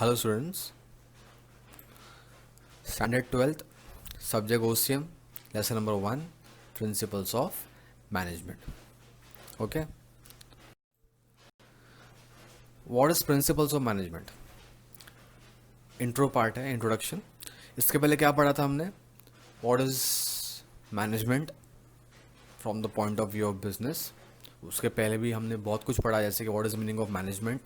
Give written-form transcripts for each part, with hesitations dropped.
Hello students, standard 12th, subject OCM, lesson number 1, principles of management. Okay, what is principles of management? Intro part है, introduction. इसके पहले क्या पढ़ा था हमने? What is management from the point of view of business. उसके पहले भी हमने बहुत कुछ पढ़ा, जैसे कि what is meaning of management,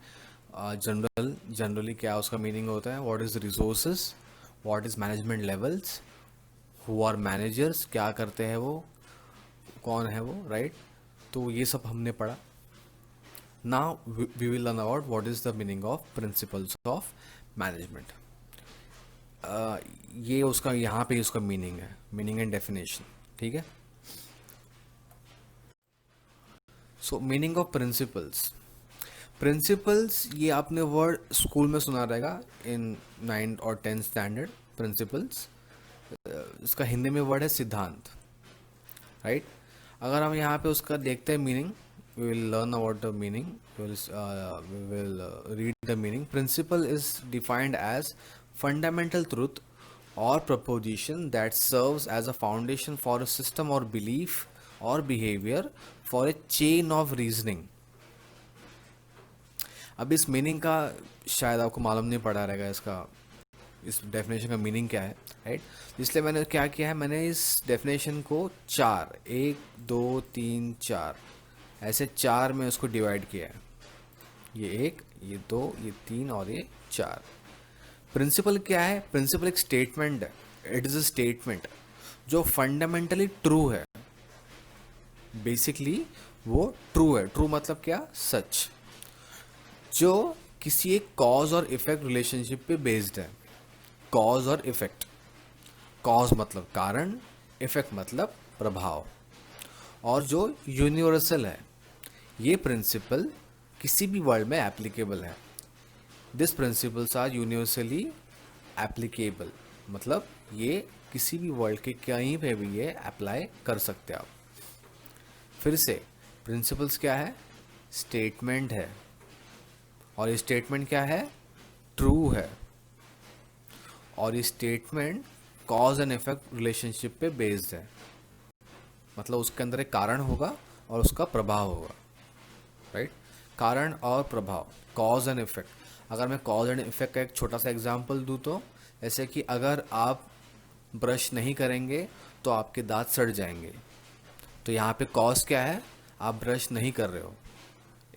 generally क्या उसका मीनिंग होता है, what is resources, what is management levels, who are managers, क्या करते हैं वो, कौन है वो, राइट. तो ये सब हमने पढ़ा. Now we will learn about what is the meaning of principles of management. ये उसका यहाँ पे उसका मीनिंग है, मीनिंग एंड डेफिनेशन. ठीक है. सो मीनिंग ऑफ प्रिंसिपल्स. प्रिंसिपल्स ये आपने वर्ड स्कूल में सुना रहेगा इन 9th और 10th स्टैंडर्ड. प्रिंसिपल्स इसका हिंदी में वर्ड है सिद्धांत, राइट. अगर हम यहाँ पे उसका देखते हैं meaning, we will learn about the meaning, we will read the meaning. Principle is defined as fundamental truth or proposition that serves as a foundation for a system or belief or behavior for a chain of reasoning. अब इस meaning का शायद आपको मालूम नहीं पड़ा रहेगा, इसका इस डेफिनेशन का मीनिंग क्या है, राइट. इसलिए मैंने क्या किया है, मैंने इस डेफिनेशन को 1 2 3 4 ऐसे 4 में उसको डिवाइड किया है. ये 1, ये 2, ये 3 और ये 4. प्रिंसिपल क्या है? प्रिंसिपल एक स्टेटमेंट है. इट इज अ स्टेटमेंट जो फंडामेंटली ट्रू है. बेसिकली वो ट्रू है. ट्रू मतलब क्या? सच. जो किसी एक कॉज और इफेक्ट रिलेशनशिप पे बेस्ड है. कॉज और इफेक्ट. कॉज मतलब कारण, इफेक्ट मतलब प्रभाव, और जो यूनिवर्सल है. ये प्रिंसिपल किसी भी वर्ल्ड में एप्लीकेबल है. This principles are universally applicable, मतलब ये किसी भी वर्ल्ड के कहीं पे भी ये अप्लाई कर सकते हैं आप. फिर से प्रिंसिपल्स क्या है? स्टेटमेंट है. और ये स्टेटमेंट क्या है? ट्रू है. और ये statement cause and effect relationship पे बेस्ड है. मतलब उसके अंदर एक कारण होगा और उसका प्रभाव होगा, राइट. कारण और प्रभाव, कॉज एंड इफेक्ट. अगर मैं कॉज एंड इफेक्ट का एक छोटा सा एग्जांपल दूं तो जैसे कि अगर आप ब्रश नहीं करेंगे तो आपके दांत सड़ जाएंगे. तो यहाँ पे कॉज क्या है? आप ब्रश नहीं कर रहे हो.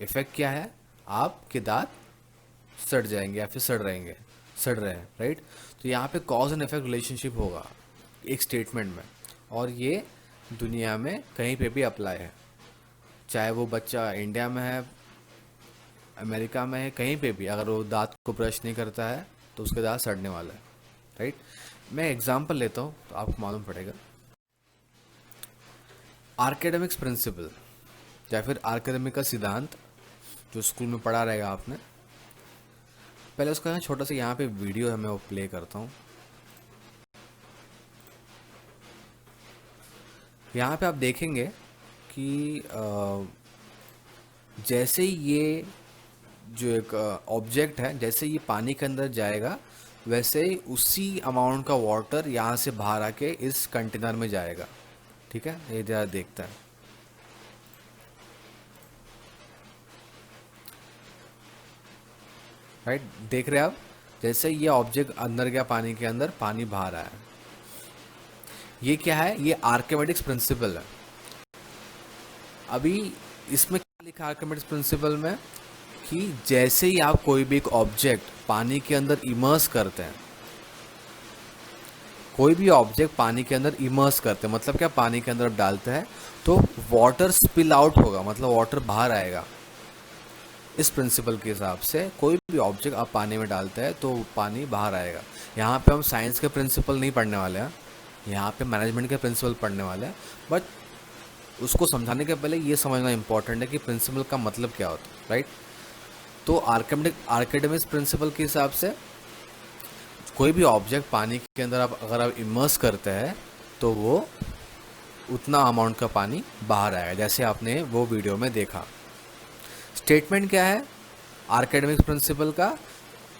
इफेक्ट क्या है? आपके दांत सड़ जाएंगे या फिर सड़ रहे हैं, राइट. तो यहाँ पे कॉज एंड इफेक्ट रिलेशनशिप होगा एक स्टेटमेंट में, और ये दुनिया में कहीं पे भी अप्लाई है. चाहे वो बच्चा इंडिया में है, अमेरिका में है, कहीं पे भी अगर वो दांत को ब्रश नहीं करता है तो उसके दांत सड़ने वाला है, राइट. मैं एग्जांपल लेता हूँ तो आपको मालूम पड़ेगा. आर्केडेमिक्स प्रिंसिपल या फिर आर्केडेमिक का सिद्धांत जो स्कूल में पढ़ा रहेगा आपने. पहले उसका छोटा सा यहाँ पे वीडियो है, मैं वो प्ले करता हूँ. यहाँ पे आप देखेंगे कि जैसे ये जो एक ऑब्जेक्ट है, जैसे ये पानी के अंदर जाएगा वैसे ही उसी अमाउंट का वाटर यहाँ से बाहर आके इस कंटेनर में जाएगा. ठीक है, ये जरा देखता है. राइट, देख रहे हैं आप, जैसे ये ऑब्जेक्ट अंदर गया पानी के अंदर, पानी बाहर आया. ये क्या है? ये आर्किमिडीज प्रिंसिपल है. अभी इसमें क्या लिखा है आर्किमिडीज प्रिंसिपल में कि जैसे ही आप कोई भी एक ऑब्जेक्ट पानी के अंदर इमर्स करते हैं, कोई भी ऑब्जेक्ट पानी के अंदर इमर्स करते हैं मतलब क्या? पानी के अंदर डालते हैं तो वाटर स्पिल आउट होगा, मतलब वाटर बाहर आएगा. इस प्रिंसिपल के हिसाब से कोई भी ऑब्जेक्ट आप पानी में डालते हैं तो पानी बाहर आएगा. यहाँ पे हम साइंस के प्रिंसिपल नहीं पढ़ने वाले हैं, यहाँ पे मैनेजमेंट के प्रिंसिपल पढ़ने वाले हैं. बट उसको समझाने के पहले ये समझना इंपॉर्टेंट है कि प्रिंसिपल का मतलब क्या होता है, राइट. तो आर्किमिडीज प्रिंसिपल के हिसाब से कोई भी ऑब्जेक्ट पानी के अंदर अगर आप इमर्स करते हैं तो वो उतना अमाउंट का पानी बाहर आएगा, जैसे आपने वो वीडियो में देखा. स्टेटमेंट क्या है आर्किमिडीज प्रिंसिपल का?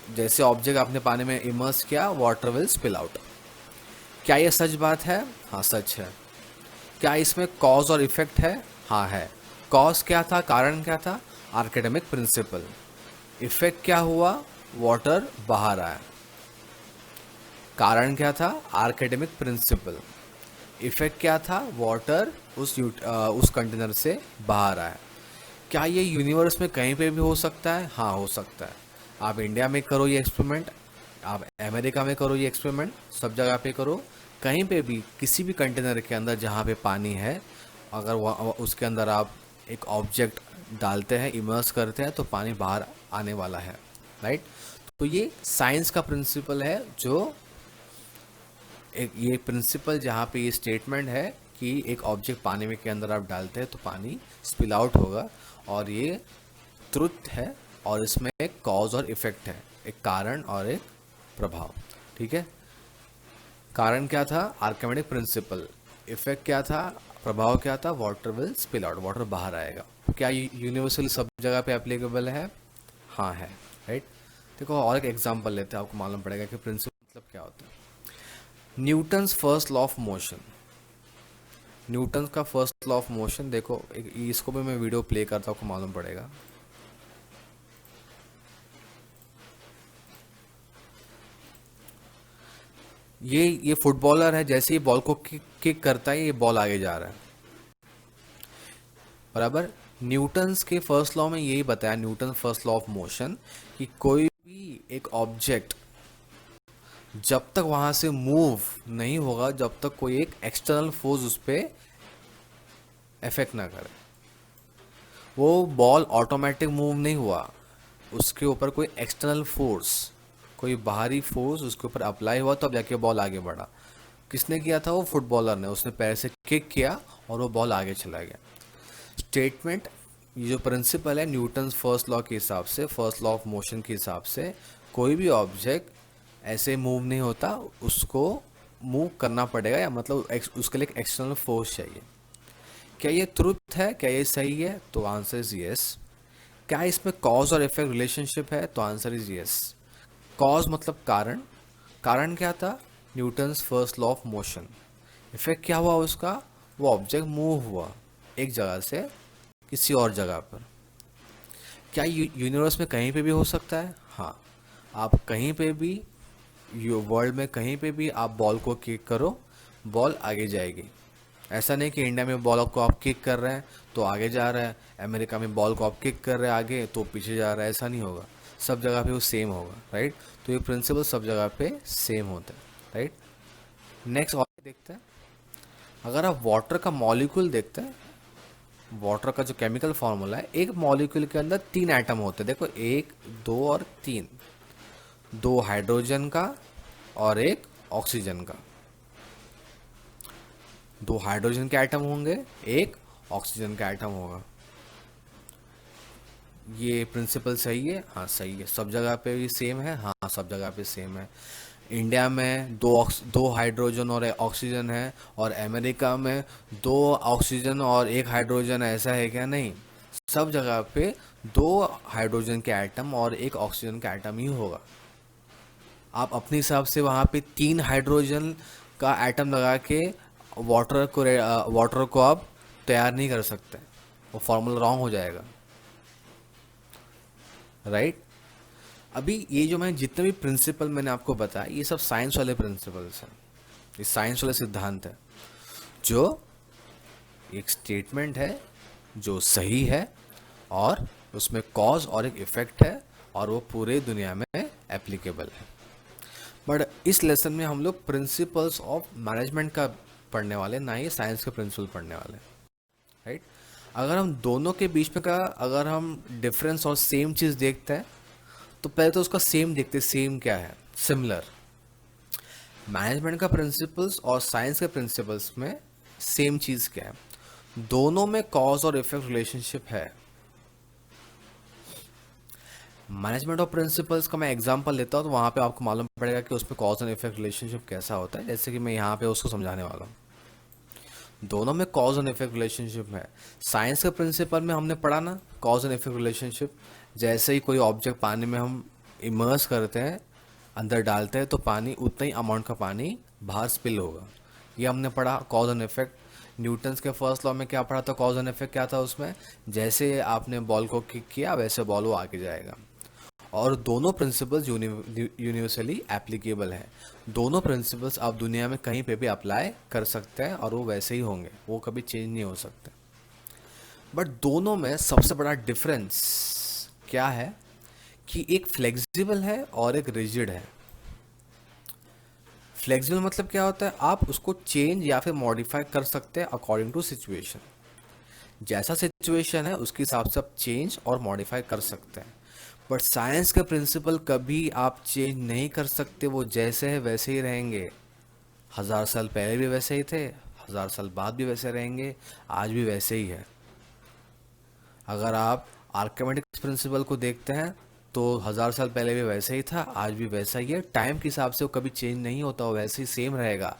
जैसे ऑब्जेक्ट आपने पानी में इमर्स किया, वाटर विल स्पिल आउट। क्या ये सच बात है? हाँ, सच है। क्या इसमें कॉज और इफेक्ट है? हाँ है। कॉज क्या था, कारण क्या था? आर्किमिडिक प्रिंसिपल। इफेक्ट क्या हुआ? वाटर बाहर आया। कारण क्या था? आर्किमिडिक प्रिंसिपल। इफेक्ट क्या था? वाटर उस कंटेनर से बाहर आया। क्या ये यूनिवर्स में कहीं पे भी हो सकता है? हाँ, हो सकता है। आप इंडिया में करो ये एक्सपेरिमेंट, आप अमेरिका में करो ये एक्सपेरिमेंट, सब जगह पे करो, कहीं पे भी किसी भी कंटेनर के अंदर जहाँ पे पानी है, अगर उसके अंदर आप एक ऑब्जेक्ट डालते हैं, इमर्स करते हैं, तो पानी बाहर आने वाला है, राइट। तो ये साइंस का प्रिंसिपल है, जो एक ये प्रिंसिपल जहाँ पे ये स्टेटमेंट है कि एक ऑब्जेक्ट पानी में के अंदर आप डालते हैं तो पानी स्पिल आउट होगा, और ये ट्रुथ है, और इसमें एक कॉज और इफेक्ट है, एक कारण और एक प्रभाव। ठीक है। कारण क्या था? आर्किमिडिक प्रिंसिपल। इफेक्ट क्या था? प्रभाव क्या था? Water will spill out, water बाहर आएगा। क्या यूनिवर्सल सब जगह पे एप्लीकेबल है? हाँ है, राइट। देखो और एक एग्जांपल लेते हैं, आपको मालूम पड़ेगा कि प्रिंसिपल मतलब क्या होता है। Newton's first law of motion. Newton का फर्स्ट लॉ ऑफ मोशन देखो, इसको भी मैं वीडियो प्ले करता हूँ, आपको मालूम पड़ेगा। ये फुटबॉलर है, जैसे ही बॉल को किक करता है, ये बॉल आगे जा रहा है, बराबर। न्यूटन्स के फर्स्ट लॉ में यही बताया, Newton first law of motion, कि कोई भी एक ऑब्जेक्ट जब तक वहां से मूव नहीं होगा, जब तक कोई एक एक्सटर्नल फोर्स उस पर इफेक्ट ना करे, वो बॉल ऑटोमेटिक मूव नहीं हुआ, उसके ऊपर कोई एक्सटर्नल फोर्स, कोई बाहरी फोर्स उसके ऊपर अप्लाई हुआ, तब जाके बॉल आगे बढ़ा। किसने किया था? वो फुटबॉलर ने। उसने पैर से किक किया और वो बॉल आगे चला गया। स्टेटमेंट, ये जो प्रिंसिपल है न्यूटन फर्स्ट लॉ के हिसाब से, फर्स्ट लॉ ऑफ मोशन के हिसाब से, कोई भी ऑब्जेक्ट ऐसे मूव नहीं होता, उसको मूव करना पड़ेगा, या मतलब उसके लिए एक एक्सटर्नल फोर्स चाहिए। क्या ये ट्रुथ है? क्या ये सही है? तो आंसर इज यस। क्या इसमें कॉज और इफेक्ट रिलेशनशिप है? तो आंसर इज यस। कॉज मतलब कारण। कारण क्या था? Newton's first law of motion. Effect क्या हुआ उसका? वो ऑब्जेक्ट मूव हुआ एक जगह से किसी और जगह पर। क्या यूनिवर्स में कहीं पे भी हो सकता है? हाँ, आप कहीं पे भी, वर्ल्ड में कहीं पे भी आप बॉल को किक करो, बॉल आगे जाएगी। ऐसा नहीं कि इंडिया में बॉल को आप किक कर रहे हैं तो आगे जा रहा है, अमेरिका में बॉल को आप किक कर रहे हैं आगे तो पीछे जा रहा है, ऐसा नहीं होगा। सब जगह पे वो सेम होगा, राइट। तो ये प्रिंसिपल सब जगह पे सेम होता है, राइट। नेक्स्ट और देखते हैं, अगर आप वाटर का मॉलिक्यूल देखते हैं, वाटर का जो केमिकल फॉर्मूला है, एक मॉलिक्यूल के अंदर 3 एटम होते हैं। देखो, 1, 2 और 3। 2 हाइड्रोजन का और 1 ऑक्सीजन का। 2 हाइड्रोजन के एटम होंगे, 1 ऑक्सीजन का एटम होगा। ये प्रिंसिपल सही है? हाँ सही है। सब जगह पे भी सेम है? हाँ सब जगह पे सेम है। इंडिया में दो हाइड्रोजन और 1 ऑक्सीजन है, और अमेरिका में 2 ऑक्सीजन और 1 हाइड्रोजन, ऐसा है क्या? नहीं, सब जगह पे 2 हाइड्रोजन के एटम और 1 ऑक्सीजन का एटम ही होगा। आप अपने हिसाब से वहाँ पे 3 हाइड्रोजन का एटम लगा के वाटर को आप तैयार नहीं कर सकते, वो फॉर्मूला रॉन्ग हो जाएगा, राइट। अभी ये जो मैं जितने भी प्रिंसिपल मैंने आपको बताया, ये सब साइंस वाले प्रिंसिपल्स हैं, ये साइंस वाले सिद्धांत है, जो एक स्टेटमेंट है जो सही है, और उसमें कॉज और एक इफेक्ट है, और वो पूरे दुनिया में एप्लीकेबल है। बट इस लेसन में हम लोग प्रिंसिपल्स ऑफ मैनेजमेंट का पढ़ने वाले, ना ही साइंस के प्रिंसिपल पढ़ने वाले, राइट। अगर हम दोनों के बीच में का अगर हम डिफरेंस और सेम चीज़ देखते हैं, तो पहले तो उसका सेम देखते हैं, सेम क्या है, सिमिलर। मैनेजमेंट का प्रिंसिपल्स और साइंस के प्रिंसिपल्स में सेम चीज़ क्या है? दोनों में कॉज और इफेक्ट रिलेशनशिप है। मैनेजमेंट ऑफ प्रिंसिपल्स का मैं एग्जांपल लेता हूँ, तो वहाँ पे आपको मालूम पड़ेगा कि उसमें कॉज एंड इफेक्ट रिलेशनशिप कैसा होता है, जैसे कि मैं यहाँ पे उसको समझाने वाला हूँ। दोनों में कॉज एंड इफेक्ट रिलेशनशिप है। साइंस के प्रिंसिपल में हमने पढ़ा ना, कॉज एंड इफेक्ट रिलेशनशिप। जैसे ही कोई ऑब्जेक्ट पानी में हम इमर्स करते हैं, अंदर डालते हैं, तो पानी उतना ही अमाउंट का पानी बाहर स्पिल होगा। ये हमने पढ़ा कॉज एंड इफेक्ट। न्यूटन्स के फर्स्ट लॉ में क्या पढ़ा था, कॉज एंड इफेक्ट क्या था उसमें, जैसे आपने बॉल को किक किया वैसे बॉल वो आगे जाएगा। और दोनों प्रिंसिपल्स यूनिवर्सली एप्लीकेबल है। दोनों प्रिंसिपल्स आप दुनिया में कहीं पे भी अप्लाई कर सकते हैं और वो वैसे ही होंगे, वो कभी चेंज नहीं हो सकते। बट दोनों में सबसे बड़ा डिफरेंस क्या है कि एक फ्लेक्सिबल है और एक रिजिड है। फ्लेक्सिबल मतलब क्या होता है, आप उसको चेंज या फिर मॉडिफाई कर सकते हैं अकॉर्डिंग टू सिचुएशन। जैसा सिचुएशन है उसके हिसाब से आप चेंज और मॉडिफाई कर सकते हैं। बट साइंस का प्रिंसिपल कभी आप चेंज नहीं कर सकते, वो जैसे है वैसे ही रहेंगे। 1000 साल पहले भी वैसे ही थे, 1000 साल बाद भी वैसे रहेंगे, आज भी वैसे ही है। अगर आप आर्किमिडीज प्रिंसिपल को देखते हैं तो 1000 साल पहले भी वैसे ही था, आज भी वैसा ही है। टाइम के हिसाब से वो कभी चेंज नहीं होता, वो वैसे ही सेम रहेगा।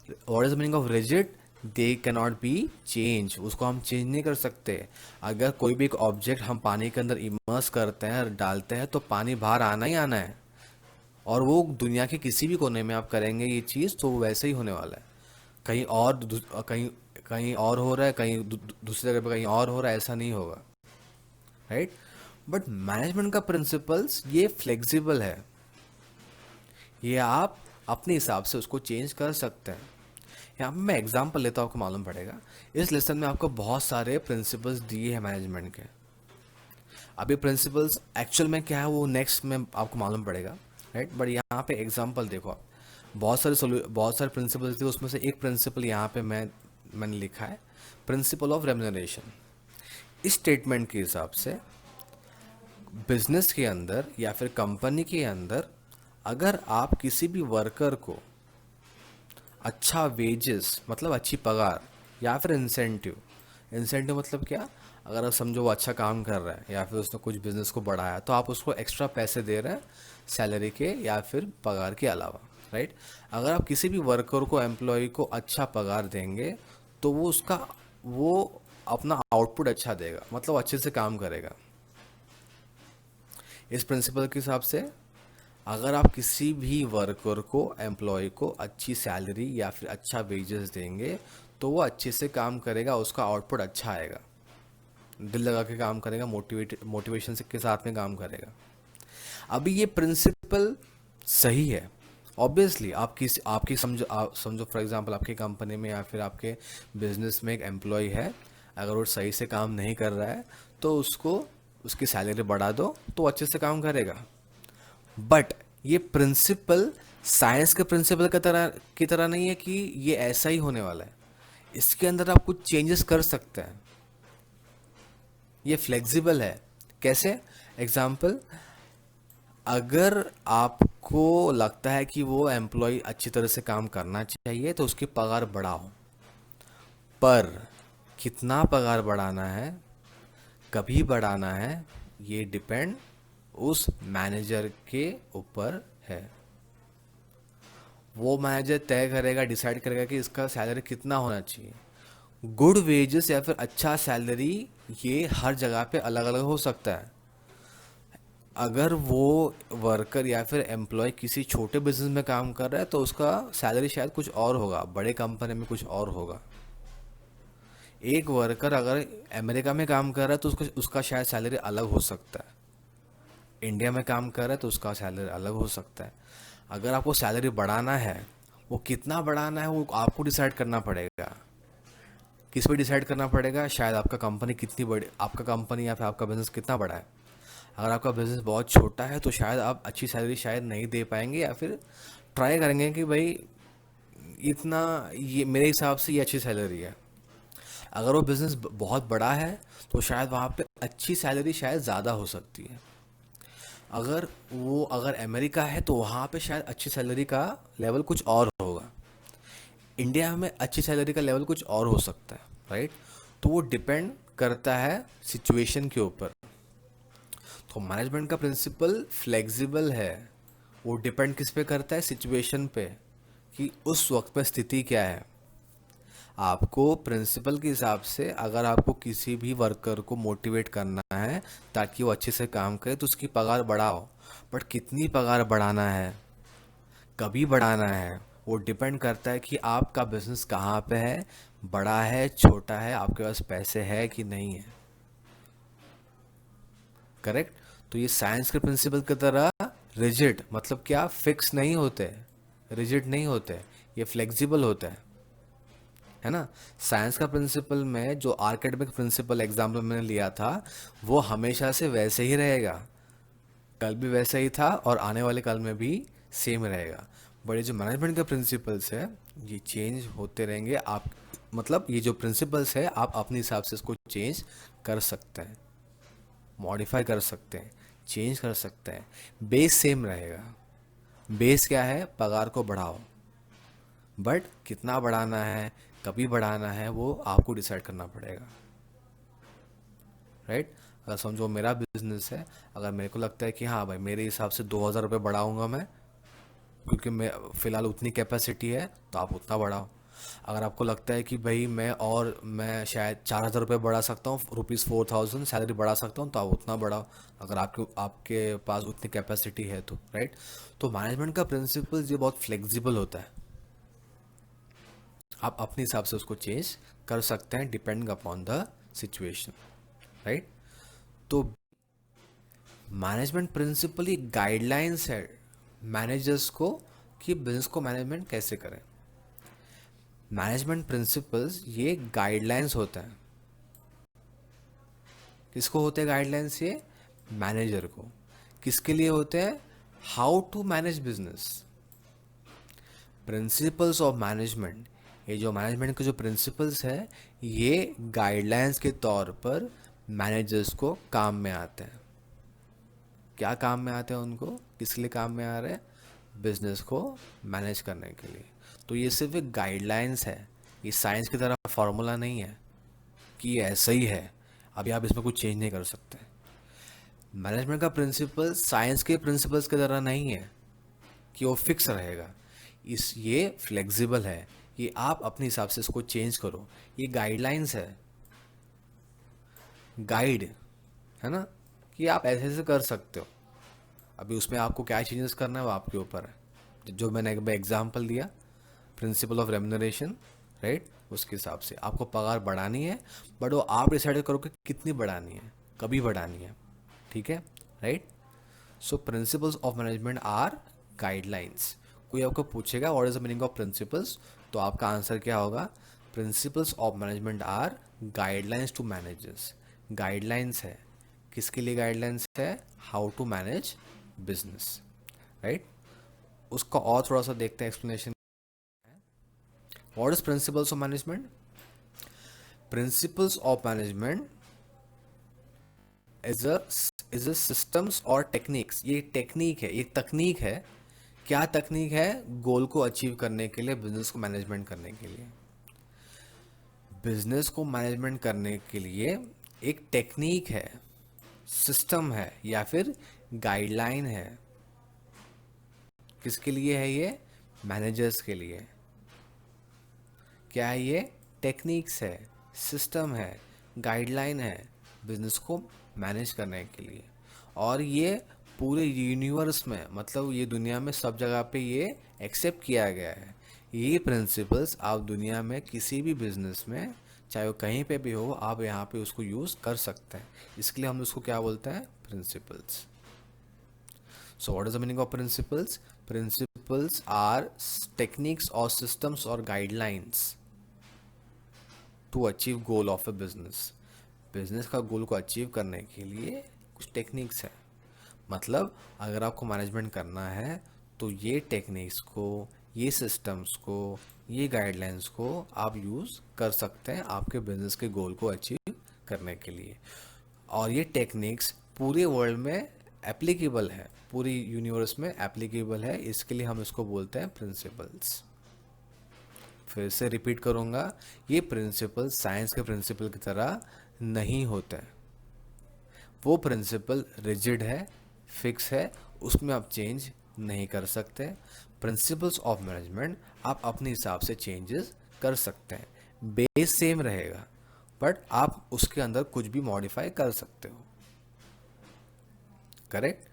What is the meaning of rigid, they cannot be change, उसको हम चेंज नहीं कर सकते। अगर कोई भी एक ऑब्जेक्ट हम पानी के अंदर इमर्स करते हैं, डालते हैं, तो पानी बाहर आना ही आना है। और वो दुनिया के किसी भी कोने में आप करेंगे ये चीज़ तो वो वैसे ही होने वाला है। कहीं और कहीं कहीं और हो रहा है, कहीं दूसरी जगह पे कहीं और हो रहा है, ऐसा नहीं होगा, राइट। बट मैनेजमेंट का प्रिंसिपल्स ये फ्लेक्सिबल है, ये आप अपने हिसाब से उसको चेंज कर सकते हैं। यहाँ पे मैं एग्जांपल लेता हूँ, आपको मालूम पड़ेगा। इस लेसन में आपको बहुत सारे प्रिंसिपल्स दिए हैं मैनेजमेंट के। अभी प्रिंसिपल्स एक्चुअल में क्या है वो नेक्स्ट में आपको मालूम पड़ेगा, राइट। बट यहाँ पे एग्जांपल देखो आप, बहुत सारे प्रिंसिपल्स थे, उसमें से एक प्रिंसिपल यहाँ पे मैंने लिखा है, प्रिंसिपल ऑफ रेम्यूनरेशन। इस स्टेटमेंट के हिसाब से बिजनेस के अंदर या फिर कंपनी के अंदर अगर आप किसी भी वर्कर को अच्छा वेजेस मतलब अच्छी पगार या फिर इंसेंटिव मतलब क्या, अगर आप समझो वो अच्छा काम कर रहा है या फिर उसने कुछ बिजनेस को बढ़ाया तो आप उसको एक्स्ट्रा पैसे दे रहे हैं सैलरी के या फिर पगार के अलावा, राइट। अगर आप किसी भी वर्कर को एम्प्लॉय को अच्छा पगार देंगे तो वो अपना आउटपुट अच्छा देगा, मतलब वो अच्छे से काम करेगा। इस प्रिंसिपल के हिसाब से अगर आप किसी भी वर्कर को एम्प्लॉय को अच्छी सैलरी या फिर अच्छा वेजेस देंगे तो वो अच्छे से काम करेगा, उसका आउटपुट अच्छा आएगा, दिल लगा के काम करेगा, मोटिवेशन के साथ में काम करेगा। अभी ये प्रिंसिपल सही है, ऑब्वियसली आपकी समझो फॉर एग्जांपल आपकी कंपनी में या फिर आपके बिजनेस में एक एम्प्लॉय है, अगर वो सही से काम नहीं कर रहा है तो उसको उसकी सैलरी बढ़ा दो तो अच्छे से काम करेगा। बट ये प्रिंसिपल साइंस के प्रिंसिपल की तरह नहीं है कि ये ऐसा ही होने वाला है। इसके अंदर आप कुछ चेंजेस कर सकते हैं, ये फ्लेक्सिबल है। कैसे? एग्जाम्पल, अगर आपको लगता है कि वो एम्प्लॉय अच्छी तरह से काम करना चाहिए तो उसकी पगार बढ़ाओ, पर कितना पगार बढ़ाना है, कभी बढ़ाना है, ये डिपेंड उस मैनेजर के ऊपर है। वो मैनेजर तय करेगा, डिसाइड करेगा कि इसका सैलरी कितना होना चाहिए। गुड वेजेस या फिर अच्छा सैलरी ये हर जगह पे अलग अलग हो सकता है। अगर वो वर्कर या फिर एम्प्लॉय किसी छोटे बिजनेस में काम कर रहा है तो उसका सैलरी शायद कुछ और होगा, बड़े कंपनी में कुछ और होगा। एक वर्कर अगर अमेरिका में काम कर रहा है तो उसका शायद सैलरी अलग हो सकता है, इंडिया में काम कर रहा है तो उसका सैलरी अलग हो सकता है। अगर आपको सैलरी बढ़ाना है, वो कितना बढ़ाना है वो आपको डिसाइड करना पड़ेगा। किस पे डिसाइड करना पड़ेगा? शायद आपका कंपनी कितनी बड़ी, आपका कंपनी या फिर आपका बिजनेस कितना बड़ा है। अगर आपका बिजनेस बहुत छोटा है तो शायद आप अच्छी सैलरी शायद नहीं दे पाएंगे या फिर ट्राई करेंगे कि भाई इतना, ये मेरे हिसाब से ये अच्छी सैलरी है। अगर वो बिज़नेस बहुत बड़ा है तो शायद वहाँ पे अच्छी सैलरी शायद ज़्यादा हो सकती है। अगर अमेरिका है तो वहाँ पे शायद अच्छी सैलरी का लेवल कुछ और होगा, इंडिया में अच्छी सैलरी का लेवल कुछ और हो सकता है, राइट। तो वो डिपेंड करता है सिचुएशन के ऊपर। तो मैनेजमेंट का प्रिंसिपल फ्लेक्सिबल है, वो डिपेंड किस पे करता है? सिचुएशन पे, कि उस वक्त पे स्थिति क्या है। आपको प्रिंसिपल के हिसाब से अगर आपको किसी भी वर्कर को मोटिवेट करना है ताकि वो अच्छे से काम करे तो उसकी पगार बढ़ाओ। बट कितनी पगार बढ़ाना है, कभी बढ़ाना है, वो डिपेंड करता है कि आपका बिजनेस कहाँ पे है, बड़ा है छोटा है, आपके पास पैसे है कि नहीं है। करेक्ट। तो ये साइंस के प्रिंसिपल की तरह रिजिड मतलब क्या, फिक्स नहीं होते, रिजिड नहीं होते, ये फ्लेक्सिबल होता है ना। साइंस का प्रिंसिपल में जो आर्केडमिक प्रिंसिपल एग्जाम्पल मैंने लिया था वो हमेशा से वैसे ही रहेगा, कल भी वैसा ही था और आने वाले कल में भी सेम रहेगा। बट ये जो मैनेजमेंट के प्रिंसिपल्स है ये चेंज होते रहेंगे। आप मतलब ये जो प्रिंसिपल्स है आप अपने हिसाब से इसको चेंज कर सकते हैं, मॉडिफाई कर सकते हैं, चेंज कर सकते हैं। बेस सेम रहेगा। बेस क्या है, पगार को बढ़ाओ, बट कितना बढ़ाना है, कभी बढ़ाना है, वो आपको डिसाइड करना पड़ेगा। राइट। अगर समझो मेरा बिजनेस है, अगर मेरे को लगता है कि हाँ भाई मेरे हिसाब से 2,000 रुपये बढ़ाऊंगा मैं, क्योंकि मैं फ़िलहाल उतनी कैपेसिटी है, तो आप उतना बढ़ाओ। अगर आपको लगता है कि भाई मैं शायद 4,000 रुपये बढ़ा सकता हूँ, ₹4,000 सैलरी बढ़ा सकता हूँ, तो आप उतना बढ़ाओ अगर आपके आपके पास उतनी कैपेसिटी है तो। राइट। तो मैनेजमेंट का प्रिंसिपल ये बहुत फ्लेक्सिबल होता है, आप अपने हिसाब से उसको चेंज कर सकते हैं depending upon the situation. Right. तो मैनेजमेंट प्रिंसिपल एक गाइडलाइंस है मैनेजर्स को कि बिजनेस को मैनेजमेंट कैसे करें। मैनेजमेंट प्रिंसिपल्स ये गाइडलाइंस होता है। किसको होते हैं गाइडलाइंस, ये मैनेजर को। किसके लिए होते हैं, how to manage business. Principles of management, ये जो मैनेजमेंट के जो प्रिंसिपल्स है ये गाइडलाइंस के तौर पर मैनेजर्स को काम में आते हैं। क्या काम में आते हैं उनको, किस लिए काम में आ रहे हैं, बिजनेस को मैनेज करने के लिए। तो ये सिर्फ एक गाइडलाइंस है, ये साइंस की तरह फार्मूला नहीं है कि ये ऐसा ही है, अभी आप इसमें कुछ चेंज नहीं कर सकते। मैनेजमेंट का प्रिंसिपल साइंस के प्रिंसिपल्स की तरह नहीं है कि वो फिक्स रहेगा, ये फ्लेक्सिबल है, ये आप अपने हिसाब से इसको चेंज करो। ये गाइडलाइंस है, गाइड है ना, कि आप ऐसे ऐसे कर सकते हो। अभी उसमें आपको क्या चेंजेस करना है वो आपके ऊपर है। जो मैंने एक एग्जांपल दिया, प्रिंसिपल ऑफ रेम्यूनरेशन, राइट, उसके हिसाब से आपको पगार बढ़ानी है, बट वो आप डिसाइड करो कि कितनी बढ़ानी है, कभी बढ़ानी है। ठीक है। Right. So principles of management are guidelines. कोई आपको पूछेगा what is the meaning of principles, तो आपका आंसर क्या होगा, principles of management are guidelines to managers. Guidelines है, किसके लिए गाइडलाइंस है, how to manage business. Right. उसका और थोड़ा सा देखते हैं explanation. What is principles of management, principles of management is a systems और टेक्निक्स। ये टेक्निक है, ये तकनीक है। क्या तकनीक है, गोल को अचीव करने के लिए, बिजनेस को मैनेजमेंट करने के लिए। बिजनेस को मैनेजमेंट करने के लिए एक टेक्निक है, सिस्टम है या फिर गाइडलाइन है। किसके लिए है ये, मैनेजर्स के लिए। क्या है ये, टेक्निक्स है, सिस्टम है, गाइडलाइन है बिजनेस को मैनेज करने के लिए। और ये पूरे यूनिवर्स में, मतलब ये दुनिया में सब जगह पे ये एक्सेप्ट किया गया है। ये प्रिंसिपल्स आप दुनिया में किसी भी बिजनेस में, चाहे वो कहीं पे भी हो, आप यहाँ पे उसको यूज़ कर सकते हैं। इसके लिए हम उसको क्या बोलते हैं, principles. So what is the meaning of principles? Principles are techniques or systems or guidelines to achieve goal of a business. Business का गोल को अचीव करने के लिए कुछ टेक्निक्स है। मतलब अगर आपको मैनेजमेंट करना है तो ये टेक्निक्स को, ये सिस्टम्स को, ये गाइडलाइंस को आप यूज़ कर सकते हैं आपके बिजनेस के गोल को अचीव करने के लिए। और ये टेक्निक्स पूरे वर्ल्ड में एप्लीकेबल है, पूरी यूनिवर्स में एप्लीकेबल है, इसके लिए हम इसको बोलते हैं प्रिंसिपल्स। फिर से रिपीट करूँगा, ये प्रिंसिपल साइंस के प्रिंसिपल की तरह नहीं होते हैं। वो प्रिंसिपल रिजिड है, फिक्स है, उसमें आप चेंज नहीं कर सकते। प्रिंसिपल्स ऑफ मैनेजमेंट आप अपने हिसाब से चेंजेस कर सकते हैं। बेस सेम रहेगा, बट आप उसके अंदर कुछ भी मॉडिफाई कर सकते हो। करेक्ट?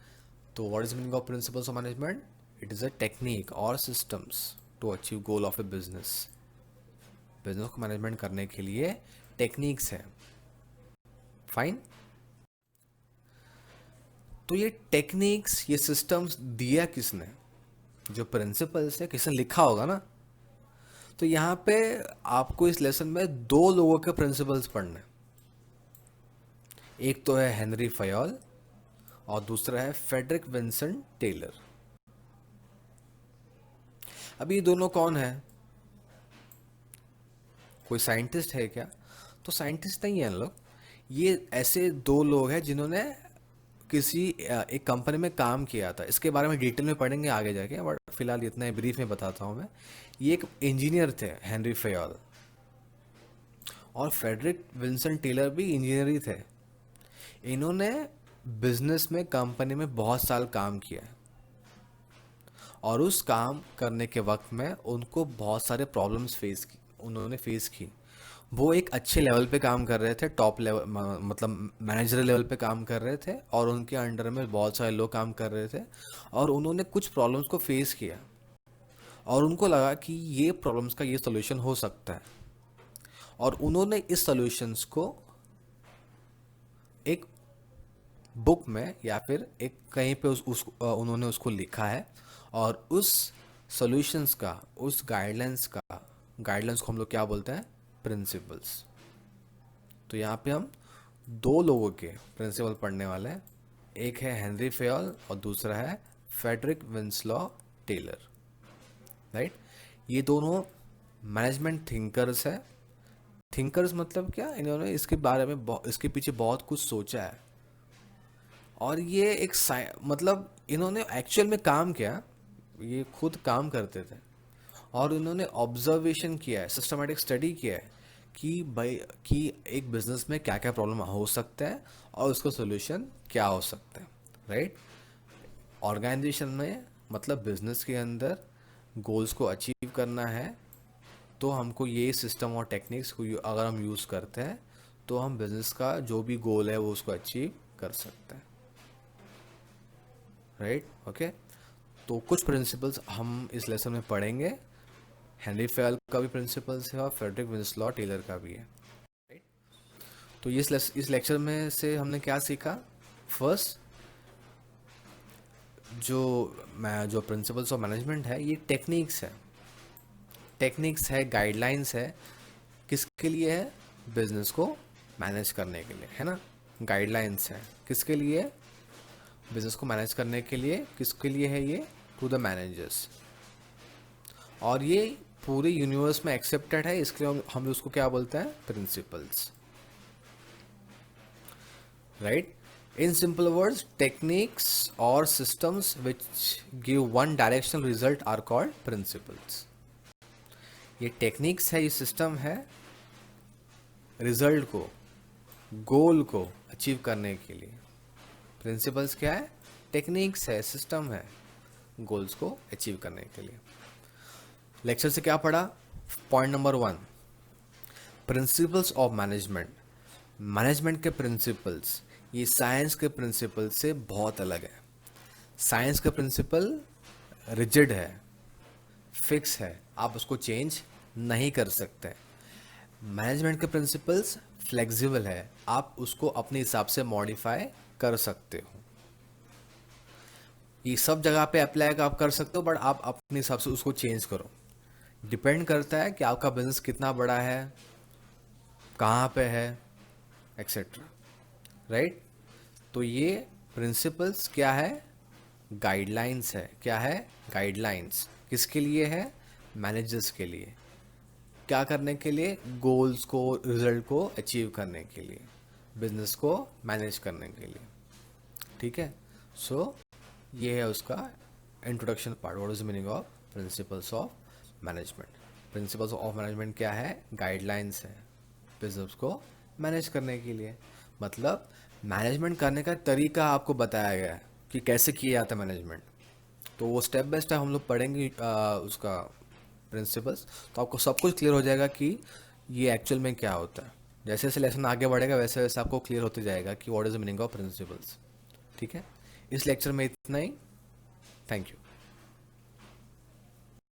तो what is meaning of principles of management? It is a technique और systems to achieve goal of a business. Business को मैनेजमेंट करने के लिए टेक्निक्स है। फाइन। तो ये टेक्निक्स, ये सिस्टम्स दिया किसने? जो प्रिंसिपल्स है, किसने लिखा होगा ना। तो यहाँ पे आपको इस लेसन में दो लोगों के प्रिंसिपल्स पढ़ने। एक तो है हेनरी फयोल और दूसरा है फ्रेडरिक विंसेंट टेलर। अब ये दोनों कौन है? कोई साइंटिस्ट है क्या? तो साइंटिस्ट नहीं है इन लोग। ये ऐसे दो लोग हैं जिन्होंने किसी एक कंपनी में काम किया था। इसके बारे में डिटेल में पढ़ेंगे आगे जाके, बट फिलहाल इतना ब्रीफ में बताता हूँ मैं। ये एक इंजीनियर थे, हेनरी फयोल, और फ्रेडरिक विंसेंट टेलर भी इंजीनियर ही थे। इन्होंने बिजनेस में, कंपनी में बहुत साल काम किया है, और उस काम करने के वक्त में उनको बहुत सारे प्रॉब्लम्स उन्होंने फेस की। वो एक अच्छे लेवल पे काम कर रहे थे, टॉप लेवल, मतलब मैनेजर लेवल पे काम कर रहे थे, और उनके अंडर में बहुत सारे लोग काम कर रहे थे, और उन्होंने कुछ प्रॉब्लम्स को फेस किया, और उनको लगा कि ये प्रॉब्लम्स का ये सोल्यूशन हो सकता है, और उन्होंने इस सोल्यूशंस को एक बुक में या फिर एक कहीं पे उन्होंने उसको लिखा है, और उस सॉल्यूशंस का, उस गाइडलाइंस को हम लोग क्या बोलते हैं? प्रिंसिपल्स। तो यहाँ पे हम दो लोगों के प्रिंसिपल पढ़ने वाले हैं। एक है हेनरी फयोल और दूसरा है फ्रेडरिक विंसलॉ टेलर। राइट? ये दोनों मैनेजमेंट थिंकर्स है। थिंकर्स मतलब क्या? इन्होंने इसके बारे में इसके पीछे बहुत कुछ सोचा है, और ये एक मतलब इन्होंने एक्चुअल में काम किया, ये खुद काम करते थे, और इन्होंने ऑब्जर्वेशन किया है, सिस्टमेटिक स्टडी किया है कि भाई कि एक बिजनेस में क्या क्या प्रॉब्लम हो सकता है और उसका सोल्यूशन क्या हो सकता है। राइट? ऑर्गेनाइजेशन में, मतलब बिजनेस के अंदर गोल्स को अचीव करना है, तो हमको ये सिस्टम और टेक्निक्स को अगर हम यूज़ करते हैं, तो हम बिजनेस का जो भी गोल है वो उसको अचीव कर सकते हैं। राइट? ओके। तो कुछ प्रिंसिपल्स हम इस लेसन में पढ़ेंगे। हेनरी फेल का भी प्रिंसिपल्स है और फ्रेडरिक विंसलॉ टेलर का भी है। राइट? तो इस लेक्चर में से हमने क्या सीखा? फर्स्ट, जो प्रिंसिपल्स ऑफ मैनेजमेंट है, ये टेक्निक्स है, गाइडलाइंस है। किसके लिए है? बिजनेस को मैनेज करने के लिए, है ना। गाइडलाइंस है किसके लिए? बिजनेस को मैनेज करने के लिए। किसके लिए है ये? To the managers. और ये पूरे यूनिवर्स में एक्सेप्टेड है, इसके लिए हम उसको क्या बोलते हैं? Principles. Right? In simple words, techniques और systems which give one directional result are called principles. ये टेक्निक्स है, ये सिस्टम है, रिजल्ट को, गोल को अचीव करने के लिए। प्रिंसिपल्स क्या है? टेक्निक्स है, सिस्टम है, गोल्स को अचीव करने के लिए। लेक्चर से क्या पढ़ा? Point number 1, principles of management. Management के प्रिंसिपल्स ये साइंस के प्रिंसिपल से बहुत अलग है। साइंस का प्रिंसिपल रिजिड है, फिक्स है, आप उसको चेंज नहीं कर सकते। मैनेजमेंट के प्रिंसिपल्स फ्लेक्सिबल है, आप उसको अपने हिसाब से मॉडिफाई कर सकते हो। ये सब जगह पे अप्लाई आप कर सकते हो, बट आप अपने हिसाब से उसको चेंज करो। डिपेंड करता है कि आपका बिजनेस कितना बड़ा है, कहाँ पे है, एक्सेट्रा। राइट? तो ये प्रिंसिपल्स क्या है? गाइडलाइंस है। क्या है? गाइडलाइंस। किसके लिए है? मैनेजर्स के लिए। क्या करने के लिए? गोल्स को, रिजल्ट को अचीव करने के लिए, बिजनेस को मैनेज करने के लिए। ठीक है? सो ये है उसका introduction part. What is the meaning of principles of management? Principles of management क्या है? गाइडलाइंस है बिजनेस को मैनेज करने के लिए। मतलब मैनेजमेंट करने का तरीका आपको बताया गया है कि कैसे किया जाता है मैनेजमेंट। तो वो स्टेप बाय स्टेप हम लोग पढ़ेंगे उसका प्रिंसिपल्स, तो आपको सब कुछ क्लियर हो जाएगा कि ये एक्चुअल में क्या होता है। जैसे जैसे लेसन आगे बढ़ेगा वैसे वैसे आपको क्लियर होते जाएगा कि what is the meaning of principles. ठीक है, इस लेक्चर में इतना ही। Thank you.